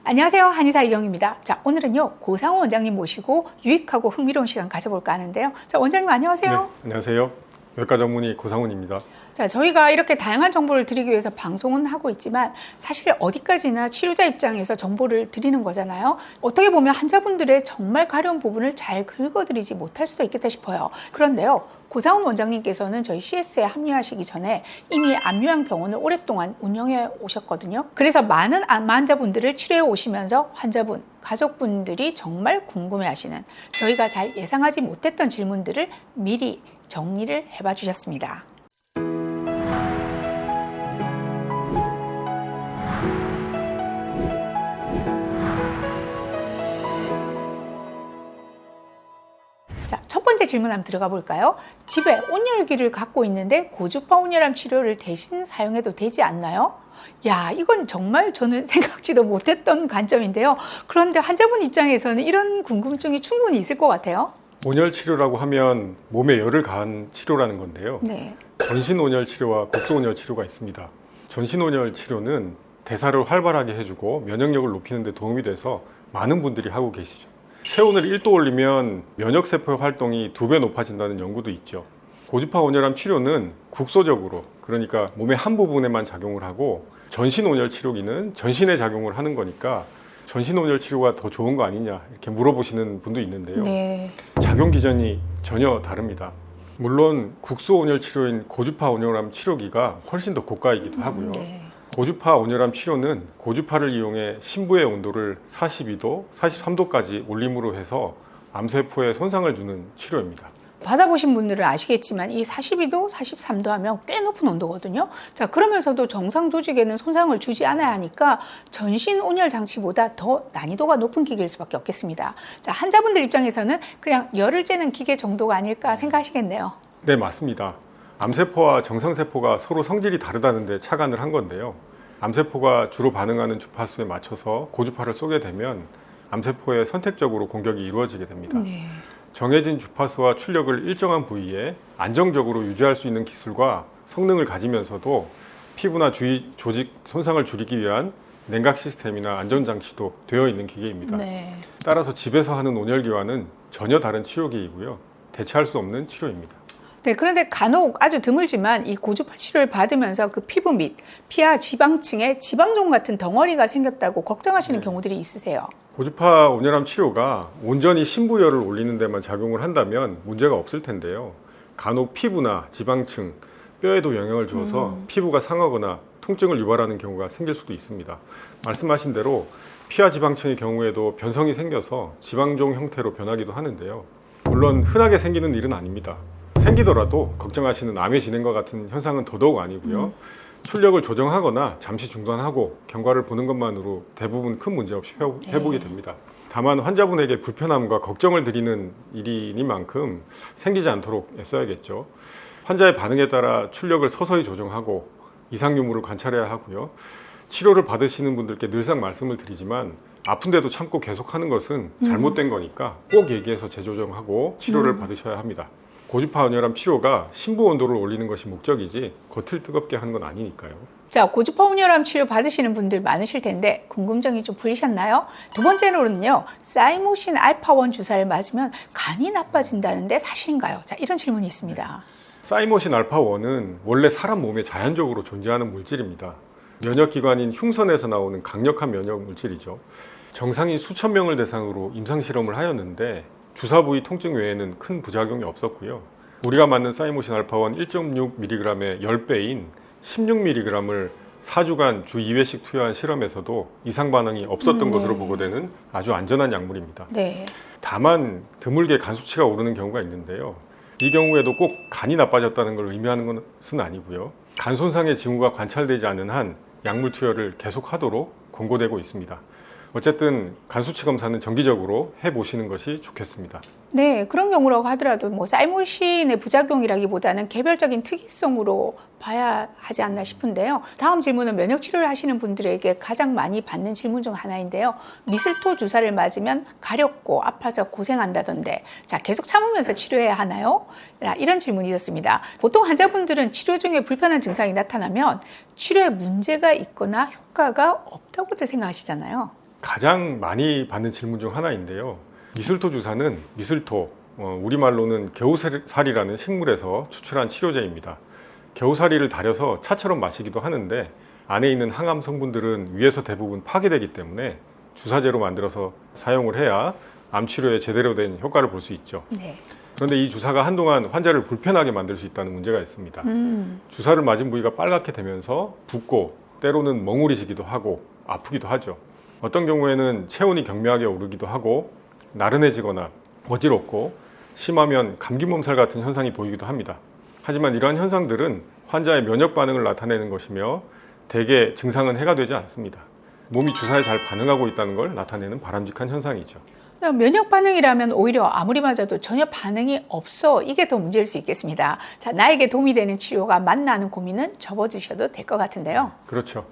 안녕하세요. 한의사 이경입니다. 자, 오늘은요, 고상호 원장님 모시고 유익하고 흥미로운 시간 가져볼까 하는데요. 자, 원장님 안녕하세요. 네, 안녕하세요. 외과 전문의 고상훈입니다. 자, 저희가 이렇게 다양한 정보를 드리기 위해서 방송은 하고 있지만 사실 어디까지나 치료자 입장에서 정보를 드리는 거잖아요. 어떻게 보면 환자분들의 정말 가려운 부분을 잘 긁어드리지 못할 수도 있겠다 싶어요. 그런데요, 고상훈 원장님께서는 저희 CS에 합류하시기 전에 이미 안묘양병원을 오랫동안 운영해 오셨거든요. 그래서 많은 환자분들을 치료해 오시면서 환자분, 가족분들이 정말 궁금해하시는 저희가 잘 예상하지 못했던 질문들을 미리 정리를 해봐 주셨습니다. 자, 첫 번째 질문 한번 들어가 볼까요? 집에 온열기를 갖고 있는데 고주파 온열암 치료를 대신 사용해도 되지 않나요? 야, 이건 정말 저는 생각지도 못했던 관점인데요. 그런데 환자분 입장에서는 이런 궁금증이 충분히 있을 것 같아요. 온열 치료라고 하면 몸에 열을 가한 치료라는 건데요. 네. 전신 온열 치료와 국소 온열 치료가 있습니다. 전신 온열 치료는 대사를 활발하게 해주고 면역력을 높이는 데 도움이 돼서 많은 분들이 하고 계시죠. 체온을 1도 올리면 면역세포의 활동이 2배 높아진다는 연구도 있죠. 고주파 온열암 치료는 국소적으로, 그러니까 몸의 한 부분에만 작용을 하고, 전신 온열 치료기는 전신에 작용을 하는 거니까 전신 온열 치료가 더 좋은 거 아니냐 이렇게 물어보시는 분도 있는데요. 네. 작용 기전이 전혀 다릅니다. 물론 국소 온열 치료인 고주파 온열암 치료기가 훨씬 더 고가이기도 하고요. 네. 고주파 온열암 치료는 고주파를 이용해 심부의 온도를 42도, 43도까지 올림으로 해서 암세포에 손상을 주는 치료입니다. 받아보신 분들은 아시겠지만 이 42도, 43도 하면 꽤 높은 온도거든요. 자, 그러면서도 정상 조직에는 손상을 주지 않아야 하니까 전신 온열 장치보다 더 난이도가 높은 기계일 수밖에 없겠습니다. 자, 환자분들 입장에서는 그냥 열을 쬐는 기계 정도가 아닐까 생각하시겠네요. 네, 맞습니다. 암세포와 정상세포가 서로 성질이 다르다는데 착안을 한 건데요. 암세포가 주로 반응하는 주파수에 맞춰서 고주파를 쏘게 되면 암세포에 선택적으로 공격이 이루어지게 됩니다. 네. 정해진 주파수와 출력을 일정한 부위에 안정적으로 유지할 수 있는 기술과 성능을 가지면서도 피부나 주위 조직 손상을 줄이기 위한 냉각 시스템이나 안전장치도 되어 있는 기계입니다. 네. 따라서 집에서 하는 온열기와는 전혀 다른 치료기이고요. 대체할 수 없는 치료입니다. 네, 그런데 간혹 아주 드물지만 이 고주파 치료를 받으면서 그 피부 및 피하 지방층에 지방종 같은 덩어리가 생겼다고 걱정하시는 경우들이 있으세요. 고주파 온열암 치료가 온전히 심부열을 올리는 데만 작용을 한다면 문제가 없을 텐데요. 간혹 피부나 지방층, 뼈에도 영향을 주어서 피부가 상하거나 통증을 유발하는 경우가 생길 수도 있습니다. 말씀하신 대로 피하 지방층의 경우에도 변성이 생겨서 지방종 형태로 변하기도 하는데요. 물론 흔하게 생기는 일은 아닙니다. 생기더라도 걱정하시는 암의 진행과 같은 현상은 더더욱 아니고요. 출력을 조정하거나 잠시 중단하고 경과를 보는 것만으로 대부분 큰 문제 없이 회복이 됩니다. 다만 환자분에게 불편함과 걱정을 드리는 일이니만큼 생기지 않도록 애써야겠죠. 환자의 반응에 따라 출력을 서서히 조정하고 이상 유무를 관찰해야 하고요. 치료를 받으시는 분들께 늘상 말씀을 드리지만 아픈데도 참고 계속하는 것은 잘못된 거니까 꼭 얘기해서 재조정하고 치료를 받으셔야 합니다. 고주파 온열암 치료가 심부 온도를 올리는 것이 목적이지 겉을 뜨겁게 하는 건 아니니까요. 자, 고주파 온열암 치료 받으시는 분들 많으실 텐데 궁금증이 좀 풀리셨나요? 두 번째로는요, 사이모신 알파1 주사를 맞으면 간이 나빠진다는데 사실인가요? 자, 이런 질문이 있습니다. 사이모신 알파1은 원래 사람 몸에 자연적으로 존재하는 물질입니다. 면역기관인 흉선에서 나오는 강력한 면역 물질이죠. 정상인 수천 명을 대상으로 임상실험을 하였는데 주사 부위 통증 외에는 큰 부작용이 없었고요. 우리가 맞는 사이모신 알파1 1.6mg의 10배인 16mg을 4주간 주 2회씩 투여한 실험에서도 이상 반응이 없었던 것으로 보고되는 아주 안전한 약물입니다. 네. 다만 드물게 간 수치가 오르는 경우가 있는데요. 이 경우에도 꼭 간이 나빠졌다는 걸 의미하는 것은 아니고요. 간 손상의 징후가 관찰되지 않는 한 약물 투여를 계속하도록 권고되고 있습니다. 어쨌든 간 수치 검사는 정기적으로 해보시는 것이 좋겠습니다. 네, 그런 경우라고 하더라도 뭐 사이모신의 부작용이라기보다는 개별적인 특이성으로 봐야 하지 않나 싶은데요. 다음 질문은 면역 치료를 하시는 분들에게 가장 많이 받는 질문 중 하나인데요. 미슬토 주사를 맞으면 가렵고 아파서 고생한다던데, 자, 계속 참으면서 치료해야 하나요? 자, 이런 질문이 있었습니다. 보통 환자분들은 치료 중에 불편한 증상이 나타나면 치료에 문제가 있거나 효과가 없다고들 생각하시잖아요. 가장 많이 받는 질문 중 하나인데요. 미슬토 주사는 미슬토, 우리말로는 겨우살이라는 식물에서 추출한 치료제입니다. 겨우살이를 달여서 차처럼 마시기도 하는데 안에 있는 항암 성분들은 위에서 대부분 파괴되기 때문에 주사제로 만들어서 사용을 해야 암 치료에 제대로 된 효과를 볼 수 있죠. 네. 그런데 이 주사가 한동안 환자를 불편하게 만들 수 있다는 문제가 있습니다. 주사를 맞은 부위가 빨갛게 되면서 붓고 때로는 멍울이지기도 하고 아프기도 하죠. 어떤 경우에는 체온이 경미하게 오르기도 하고 나른해지거나 어지럽고 심하면 감기 몸살 같은 현상이 보이기도 합니다. 하지만 이러한 현상들은 환자의 면역 반응을 나타내는 것이며 대개 증상은 해가 되지 않습니다. 몸이 주사에 잘 반응하고 있다는 걸 나타내는 바람직한 현상이죠. 면역 반응이라면 오히려 아무리 맞아도 전혀 반응이 없어, 이게 더 문제일 수 있겠습니다. 자, 나에게 도움이 되는 치료가 맞나 하는 고민은 접어주셔도 될 것 같은데요. 그렇죠.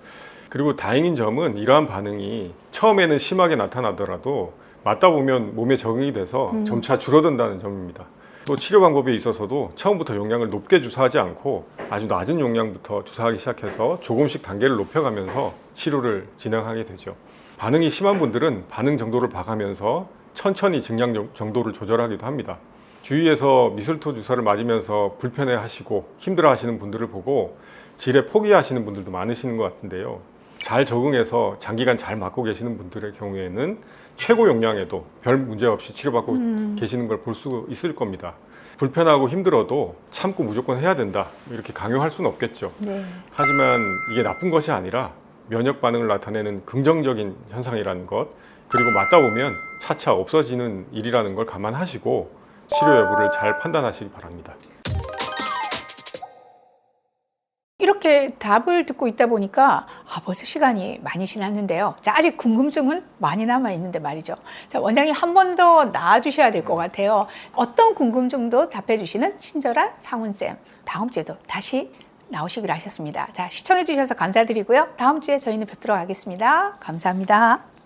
그리고 다행인 점은 이러한 반응이 처음에는 심하게 나타나더라도 맞다 보면 몸에 적응이 돼서 점차 줄어든다는 점입니다. 또 치료 방법에 있어서도 처음부터 용량을 높게 주사하지 않고 아주 낮은 용량부터 주사하기 시작해서 조금씩 단계를 높여가면서 치료를 진행하게 되죠. 반응이 심한 분들은 반응 정도를 봐가면서 천천히 증량 정도를 조절하기도 합니다. 주위에서 미슬토 주사를 맞으면서 불편해 하시고 힘들어 하시는 분들을 보고 질에 포기하시는 분들도 많으시는 것 같은데요. 잘 적응해서 장기간 잘 맞고 계시는 분들의 경우에는 최고 용량에도 별 문제 없이 치료받고 계시는 걸 볼 수 있을 겁니다. 불편하고 힘들어도 참고 무조건 해야 된다, 이렇게 강요할 수는 없겠죠. 네. 하지만 이게 나쁜 것이 아니라 면역 반응을 나타내는 긍정적인 현상이라는 것, 그리고 맞다 보면 차차 없어지는 일이라는 걸 감안하시고 치료 여부를 잘 판단하시기 바랍니다. 이렇게 답을 듣고 있다 보니까 벌써 시간이 많이 지났는데요. 자, 아직 궁금증은 많이 남아 있는데 말이죠. 자, 원장님 한 번 더 나와주셔야 될 것 같아요. 어떤 궁금증도 답해 주시는 친절한 상훈쌤, 다음 주에도 다시 나오시기로 하셨습니다. 자, 시청해 주셔서 감사드리고요. 다음 주에 저희는 뵙도록 하겠습니다. 감사합니다.